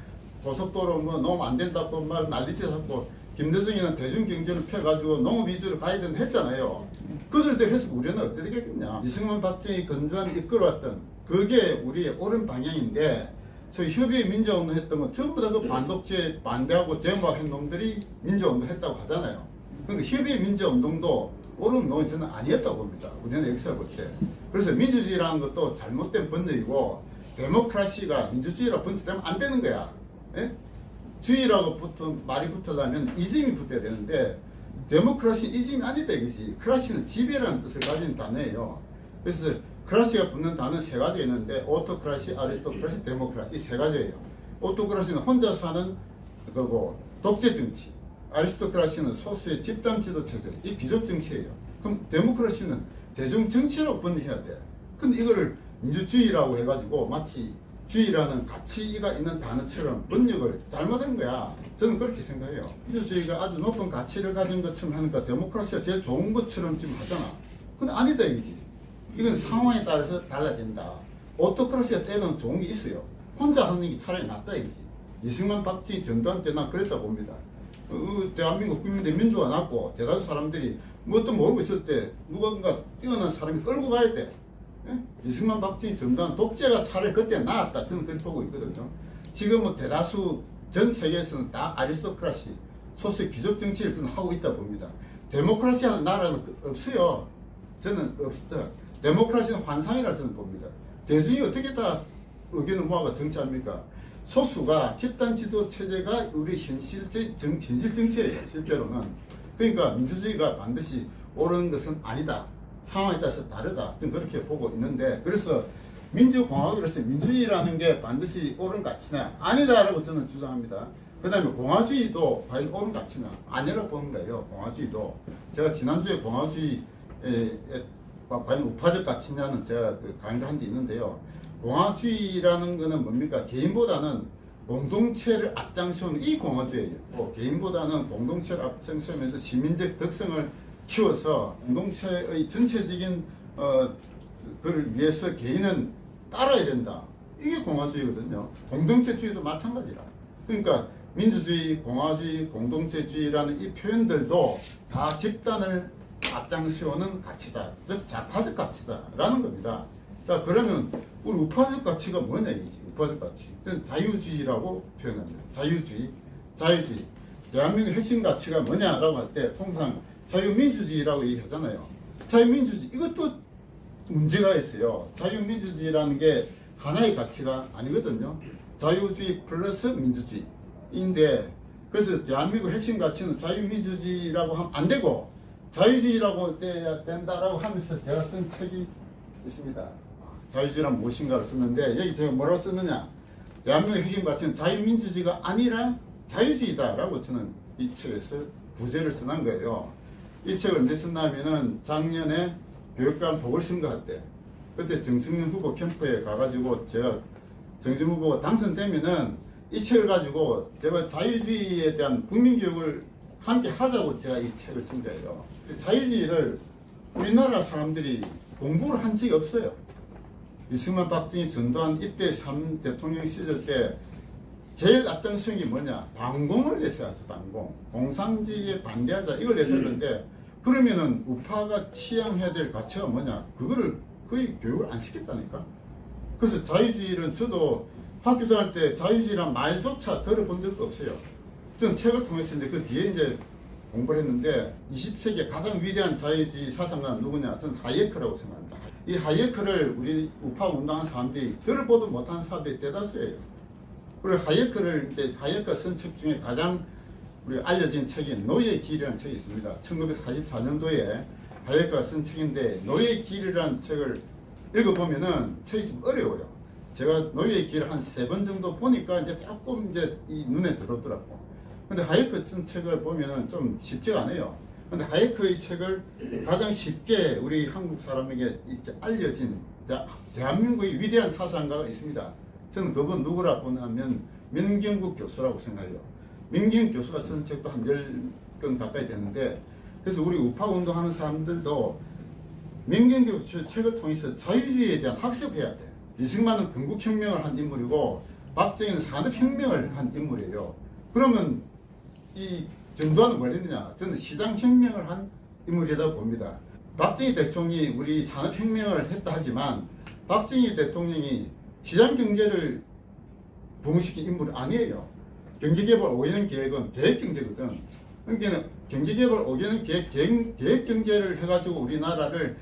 고속도로 뭐 너무 안 된다고 막 난리짓 하고, 김대중이는 대중경제를 펴가지고 농업 위주로 가야 된다 했잖아요. 그들도 해서 우리는 어떻게 되겠냐. 이승만, 박정희, 전두환이 이끌어왔던 그게 우리의 옳은 방향인데, 소위 협의의 민주화운동 했던 건 전부 다 그 반독재 반대하고 데모한 놈들이 민주화운동 했다고 하잖아요. 그러니까 협의의 민주화운동도 옳은 운동은 저는 아니었다고 봅니다. 우리는 역사를 볼 때. 그래서 민주주의라는 것도 잘못된 번역이고, 데모크라시가 민주주의라고 번역되면 안 되는 거야. 예? 주의라고 말이 붙으려면 이즘이 붙어야 되는데, 데모크라시 이즘이 아니다 이것이. 크라시는 지배라는 뜻을 가진 단어예요. 그래서 크라시가 붙는 단어는 세 가지가 있는데, 오토크라시, 아리스토크라시, 데모크라시 이 세 가지예요. 오토크라시는 혼자 사는 거고 독재 정치, 아리스토크라시는 소수의 집단 지도 체제, 이 귀족 정치예요. 그럼 데모크라시는 대중 정치라고 번역해야 돼. 근데 이거를 민주주의라고 해가지고 마치 주의라는 가치가 있는 단어처럼 번역을 잘못한 거야. 저는 그렇게 생각해요. 민주주의가 아주 높은 가치를 가진 것처럼 하니까 데모크라시가 제일 좋은 것처럼 지금 하잖아. 근데 아니다 이거지. 이건 상황에 따라서 달라진다. 오토크라시가 때는 좋은 게 있어요. 혼자 하는 게 차라리 낫다 이거지. 이승만, 박정희, 전두환 때 난 그랬다 봅니다. 대한민국 국민들 민주화 났고 대다수 사람들이 뭣도 모르고 있을 때 누군가 뛰어난 사람이 끌고 가야 돼. 예? 이승만, 박정희, 전두환 독재가 차라리 그때 나았다. 저는 그렇게 보고 있거든요. 지금은 대다수 전 세계에서는 다 아리스토크라시, 소수의 귀족 정치를 저는 하고 있다 봅니다. 데모크라시하는 나라는 없어요. 저는 없어요. 데모크라시는 환상이라 저는 봅니다. 대중이 어떻게 다 의견을 모아가 정치합니까? 소수가 집단 지도 체제가 우리 현실 정치예요. 실제로는. 그러니까 민주주의가 반드시 옳은 것은 아니다. 상황에 따라서 다르다. 저는 그렇게 보고 있는데, 그래서 민주공화국으로서 민주주의라는 게 반드시 옳은 가치냐? 아니다라고 저는 주장합니다. 그 다음에 공화주의도 과연 옳은 가치냐? 아니라고 보는 거예요. 공화주의도. 제가 지난주에 공화주의에 과연 우파적 가치냐는 제가 강의를 한 적 있는데요. 공화주의라는 거는 뭡니까? 개인보다는 공동체를 앞장세우는 이 공화주의예요. 개인보다는 공동체를 앞장세우면서 시민적 덕성을 키워서 공동체의 전체적인 그를 위해서 개인은 따라야 된다. 이게 공화주의거든요. 공동체주의도 마찬가지라. 그러니까 민주주의, 공화주의, 공동체주의라는 이 표현들도 다 집단을 앞장세우는 가치다. 즉 좌파적 가치다라는 겁니다. 자, 그러면 우리 우파적 가치가 뭐냐 이거지. 우파적 가치. 자유주의라고 표현합니다. 자유주의. 대한민국의 핵심 가치가 뭐냐라고 할 때 통상 자유민주주의라고 얘기하잖아요. 자유민주주의 이것도 문제가 있어요. 자유민주주의라는 게 하나의 가치가 아니거든요. 자유주의 플러스 민주주의인데, 그래서 대한민국 핵심 가치는 자유민주주의라고 하면 안 되고 자유주의라고 돼야 된다라고 하면서 제가 쓴 책이 있습니다. 자유주의란 무엇인가를 썼는데, 여기 제가 뭐라고 썼느냐, 대한민국 핵심 가치는 자유민주주의가 아니라 자유주의다라고 저는 이 책에서 부제를 써놓은 거예요. 이 책을 언제 썼냐면은 작년에 교육감 보궐선거할 때, 그때 정승윤 후보 캠프에 가가지고 제가 정승윤 후보가 당선되면은 이 책을 가지고 제가 자유주의에 대한 국민교육을 함께 하자고 제가 이 책을 쓴 거예요. 자유주의를 우리나라 사람들이 공부를 한 적이 없어요. 이승만, 박정희, 전두환 이때 3대통령 시절 때 제일 앞장선 게 뭐냐? 반공을 내세웠어. 반공. 공산주의에 반대하자. 이걸 내세웠는데, 그러면은 우파가 취향해야 될 가치가 뭐냐? 그거를 거의 교육을 안 시켰다니까. 그래서 자유주의를 저도 학교 다닐 때 자유주의란 말조차 들어본 적도 없어요. 저는 책을 통해서 이제 그 뒤에 이제 공부를 했는데 20세기의 가장 위대한 자유주의 사상가는 누구냐? 저는 하이에크라고 생각합니다. 이 하이에크를 우리 우파 운동하는 사람들이 들어보도 못하는 사람들이 대다수예요. 그리고 하이에크를 이제 하이에크가 쓴 책 중에 가장 우리 알려진 책이 노예의 길이라는 책이 있습니다. 1944년도에 하이에크가 쓴 책인데 노예의 길이라는 책을 읽어보면은 책이 좀 어려워요. 제가 노예의 길을 한 3번 정도 보니까 이제 조금 이제 이 눈에 들어오더라고. 근데 하이에크 쓴 책을 보면은 좀 쉽지가 않아요. 근데 하이에크의 책을 가장 쉽게 우리 한국 사람에게 이렇게 알려진 대한민국의 위대한 사상가가 있습니다. 저는 그분 누구라고 하면 민경국 교수라고 생각해요. 민경국 교수가 쓴 책도 한 10권 가까이 되는데, 그래서 우리 우파 운동하는 사람들도 민경국 교수 책을 통해서 자유주의에 대한 학습해야 돼. 이승만은 건국혁명을 한 인물이고 박정희는 산업혁명을 한 인물이에요. 그러면 이 전두환은 뭘 했느냐? 저는 시장혁명을 한 인물이라고 봅니다. 박정희 대통령이 우리 산업혁명을 했다 하지만 박정희 대통령이 시장경제를 부흥시킨 인물이 아니에요. 경제개발 5년 계획은 계획경제거든. 그러니까 경제개발 5년 계획경제를 해가지고 우리나라를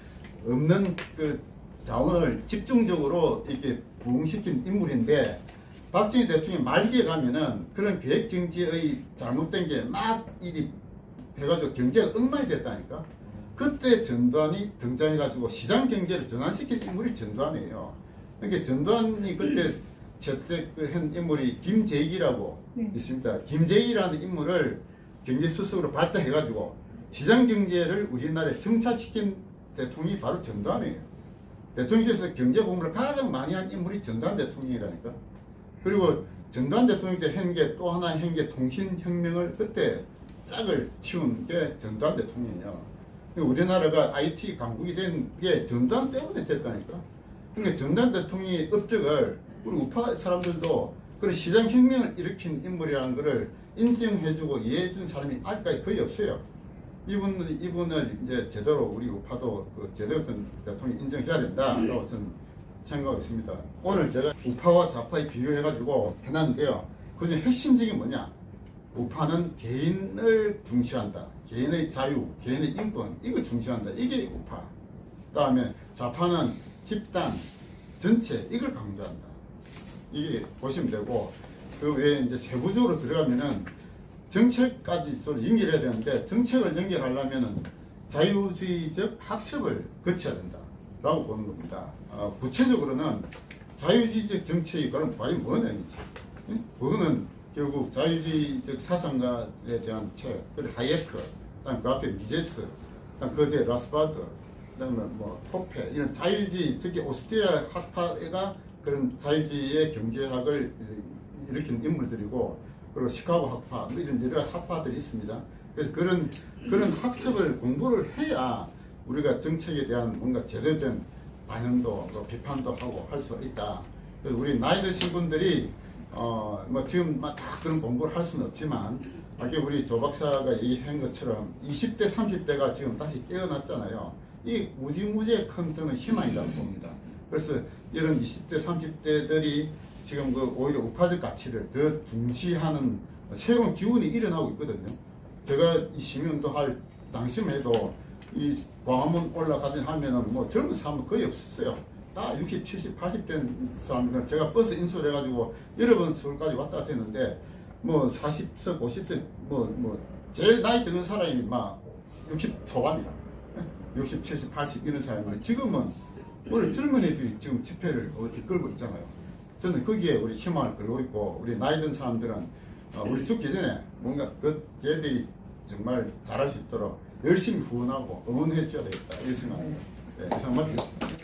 없는 그 자원을 집중적으로 이렇게 부흥시킨 인물인데, 박정희 대통령이 말기에 가면은 그런 계획정지의 잘못된 게 막 일이 해가지고 경제가 엉망이 됐다니까. 그때 전두환이 등장해가지고 시장경제를 전환시킨 인물이 전두환이에요. 그러니까 전두환이 그때 채택한 인물이 김재익이라고 있습니다. 김재익이라는 인물을 경제수석으로 발탁해가지고 시장경제를 우리나라에 정착시킨 대통령이 바로 전두환이에요. 대통령께서 경제 공부를 가장 많이 한 인물이 전두환 대통령이라니까. 그리고 전두환 대통령 때 한 게 또 하나 한 게 통신혁명을 그때 싹을 틔운 게 전두환 대통령이에요. 우리나라가 IT 강국이 된 게 전두환 때문에 됐다니까. 그러니까 전두환 대통령의 업적을 우리 우파 사람들도 그런 시장혁명을 일으킨 인물이라는 것을 인정해주고 이해해준 사람이 아직까지 거의 없어요. 이분을 이제 제대로 우리 우파도 그 제대로 된 대통령이 인정해야 된다라고 저는 생각하고 있습니다. 오늘 제가 우파와 좌파에 비교해가지고 해놨는데요. 그중 핵심적인 뭐냐? 우파는 개인을 중시한다. 개인의 자유, 개인의 인권, 이걸 중시한다. 이게 우파. 그다음에 좌파는 집단, 전체, 이걸 강조한다. 이게 보시면 되고, 그 외에 이제 세부적으로 들어가면은 정책까지 좀 연결해야 되는데, 정책을 연결하려면은 자유주의적 학습을 거쳐야 된다. 라고 보는 겁니다. 구체적으로는 자유주의적 정책이 그럼 과연 뭐냐, 이지. 그거는 결국 자유주의적 사상가에 대한 책, 그리고 하이에크, 그다음 그 앞에 미제스, 그다음 그 뒤에 라스바드, 그다음에 뭐 토페, 이런 자유주의, 특히 오스트리아 학파가 그런 자유주의의 경제학을 일으킨 인물들이고, 그리고 시카고 학파, 이런 여러 학파들이 있습니다. 그래서 그런 학습을 공부를 해야 우리가 정책에 대한 뭔가 제대로 된 반영도, 비판도 하고 할 수 있다. 그래서 우리 나이 드신 분들이 뭐 지금 다 그런 공부를 할 수는 없지만, 아까 우리 조 박사가 얘기한 것처럼 20대, 30대가 지금 다시 깨어났잖아요. 이 무지무지의 큰 저는 희망이라고 봅니다. 그래서 이런 20대, 30대들이 지금 그 오히려 우파적 가치를 더 중시하는 새로운 기운이 일어나고 있거든요. 제가 이 시민운동 할 당시만 해도 이 광화문 올라가든 하면은 뭐 젊은 사람은 거의 없었어요. 다 60, 70, 80대 사람들, 제가 버스 인수를 해가지고 여러 번 서울까지 왔다 갔다 했는데, 뭐 40세, 50세, 뭐 제일 나이 적은 사람이 막 60 초반이야. 60, 70, 80 이런 사람이 지금은 우리 젊은이들이 지금 집회를 이끌고 있잖아요. 저는 거기에 우리 희망을 걸고 있고, 우리 나이 든 사람들은 우리 죽기 전에 뭔가 그 걔들이 정말 잘할 수 있도록 열심히 후원하고 응원해 줘야 되겠다, 이 생각입니다. 네, 이상 마치겠습니다.